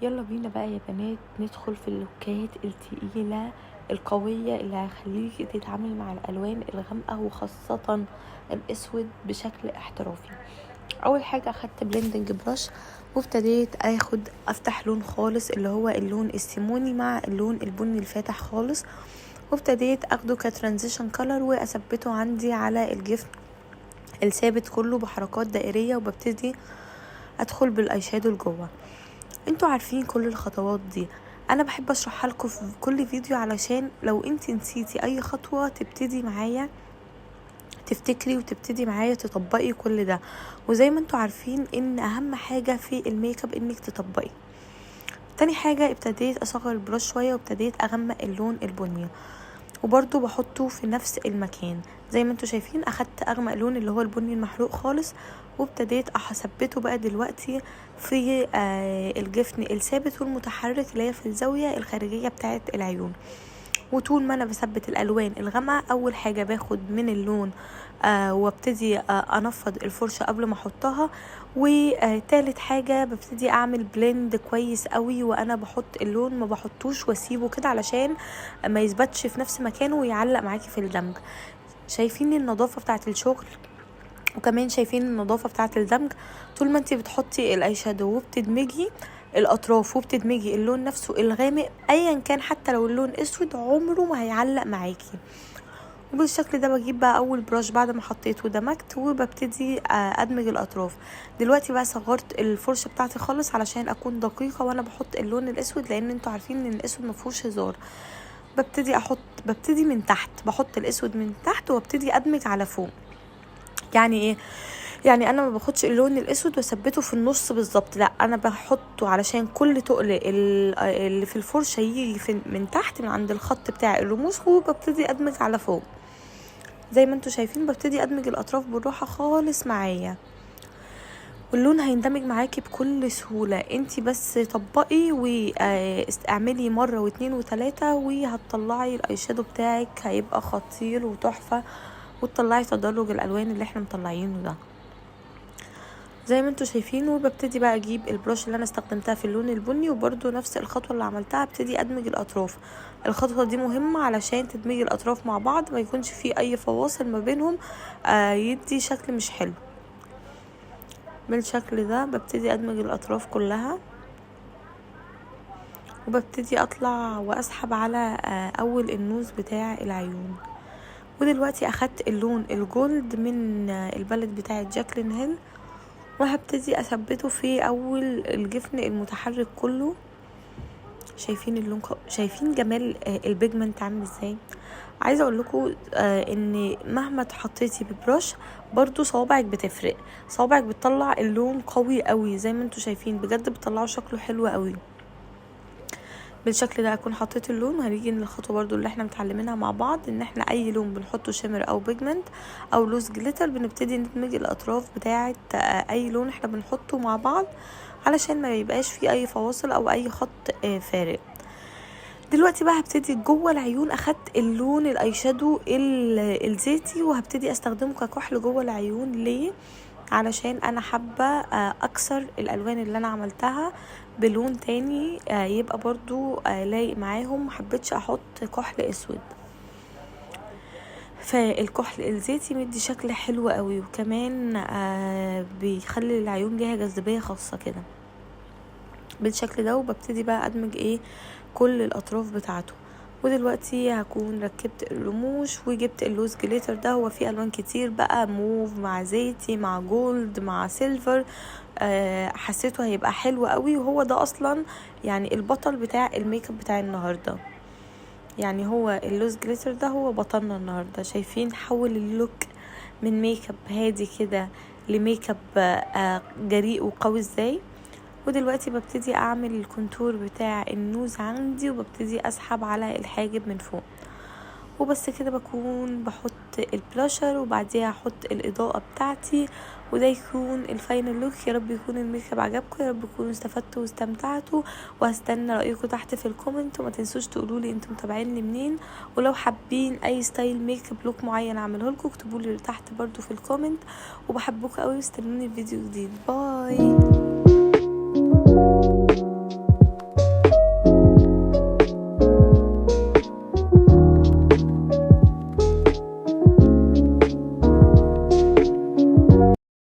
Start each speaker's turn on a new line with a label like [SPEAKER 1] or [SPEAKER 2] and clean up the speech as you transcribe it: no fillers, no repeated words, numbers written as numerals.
[SPEAKER 1] يلا بينا بقى يا بنات ندخل في اللوكات التقيلة القوية اللي هيخليكي تتعاملي مع الألوان الغامقة وخاصة الأسود بشكل احترافي. أول حاجة أخدت بلندنج براش وابتديت أفتح لون خالص اللي هو اللون السيموني مع اللون البني الفاتح خالص، وابتديت أخده كترانزيشن كولر وأثبته عندي على الجفن الثابت كله بحركات دائرية، وببتدي أدخل بالآي شادو لجوه. انتوا عارفين كل الخطوات دي، انا بحب اشرحها لكم في كل فيديو علشان لو انتي نسيتي اي خطوة تبتدي معايا تفتكري وتبتدي معايا تطبقي كل ده. وزي ما انتوا عارفين ان اهم حاجة في الميك اب انك تطبقي. تاني حاجة ابتديت اصغر البراش شوية وابتديت اغمق اللون البني، وبرضو بحطه في نفس المكان. زي ما انتوا شايفين اخدت اغمق لون اللي هو البني المحروق خالص، وابتديت اثبته بقى دلوقتي في الجفن الثابت والمتحرك اللي هي في الزاوية الخارجية بتاعت العيون. وطول ما انا بثبت الالوان الغامقة اول حاجة باخد من اللون وابتدي انفض الفرشة قبل ما احطها، وتالت حاجة ببتدي اعمل بلند كويس قوي وانا بحط اللون، ما بحطوش واسيبه كده علشان ما يثبتش في نفس مكانه ويعلق معاكي في الدمج. شايفين النظافة بتاعت الشغل وكمان شايفين النظافة بتاعت الدمج. طول ما انتي بتحطي الاي شادو وبتدمجي الاطراف وبتدمجي اللون نفسه الغامق ايا كان، حتى لو اللون اسود عمره ما هيعلق معاكي. وبالشكل ده بجيب بقى اول براش بعد ما حطيت ودمجت وببتدي ادمج الاطراف. دلوقتي بقى صغرت الفرشه بتاعتي خالص علشان اكون دقيقه وانا بحط اللون الاسود، لان انتوا عارفين ان الاسود مفهوش هزار. ببتدي من تحت، بحط الاسود من تحت وابتدي ادمج على فوق. يعني ايه؟ يعني انا ما باخدش اللون الاسود واثبته في النص بالظبط، لا انا بحطه علشان كل تقل اللي في الفرشه يجي من تحت من عند الخط بتاع الرموش، وببتدي ادمج على فوق. زي ما انتوا شايفين ببتدي ادمج الاطراف بالراحه خالص معايا، واللون هيندمج معاكي بكل سهوله. انتي بس طبقي واعملي مره واتنين وتلاته وهتطلعي الاي شادو بتاعك هيبقى خطير وتحفه، وتطلعي تدرج الالوان اللي احنا مطلعينه ده زي ما انتوا شايفين. وببتدي بقى اجيب البروش اللي انا استخدمتها في اللون البني، وبرده نفس الخطوه اللي عملتها ابتدي ادمج الاطراف. الخطوه دي مهمه علشان تدمجي الاطراف مع بعض ما يكونش فيه اي فواصل ما بينهم، يدي شكل مش حلو. بالشكل ده ببتدي ادمج الاطراف كلها، وببتدي اطلع واسحب على اول النوز بتاع العيون. ودلوقتي اخدت اللون الجولد من البالت بتاعه جاكلين هيل، وهبتدي اثبته في اول الجفن المتحرك كله. شايفين اللون شايفين جمال البيجمنت عامل ازاي؟ عايزه اقول لكم ان مهما حطيتي ببرش برضو صوابعك بتفرق، صوابعك بتطلع اللون قوي قوي. زي ما انتوا شايفين بجد بتطلعوا شكله حلو قوي. بالشكل ده اكون حطيت اللون، وهنيجي للخطوه برضو اللي احنا متعلمينها مع بعض، ان احنا اي لون بنحطه شيمر او بيجمنت او لوز جليتر بنبتدي ندمج الاطراف بتاعه اي لون احنا بنحطه مع بعض علشان ما يبقاش فيه اي فواصل او اي خط فارق. دلوقتي بقى هبتدي جوه العيون، اخدت اللون الاي شادو الزيتي وهبتدي استخدمه ككحل جوه العيون. ليه؟ علشان انا حابة اكسر الالوان اللي انا عملتها بلون تاني يبقى برضو لايق معاهم. محبتش احط كحل اسود، فالكحل الزيتي مدي شكل حلو قوي، وكمان بيخلي العيون ليها جاذبية خاصة كده بالشكل ده. وببتدي بقى ادمج كل الاطراف بتاعته. ودلوقتي هكون ركبت الرموش وجبت اللوز جليتر ده. هو فيه الوان كتير بقى، موف مع زيتي مع جولد مع سيلفر، حسيته هيبقى حلو قوي، وهو ده اصلا يعني البطل بتاع الميك اب بتاع النهارده. يعني هو اللوز جليتر ده هو بطلنا النهارده. شايفين حول اللوك من ميك اب هادي كده لميك اب جريء وقوي ازاي. ودلوقتي ببتدي اعمل الكونتور بتاع النوز عندي، وببتدي اسحب على الحاجب من فوق، وبس كده بكون بحط البلاشر وبعديها احط الاضاءة بتاعتي، وده يكون الفاينل لوك. يا رب يكون الميك اب عجبكم، يا رب تكونوا استفدتوا واستمتعتوا، وهستنى رايكم تحت في الكومنت. وما تنسوش تقولوا لي انتم متابعيني منين، ولو حابين اي ستايل ميك اب لوك معين اعمله لكم اكتبوا لي تحت برضو في الكومنت. وبحبكم قوي واستنوني في فيديو جديد. باي.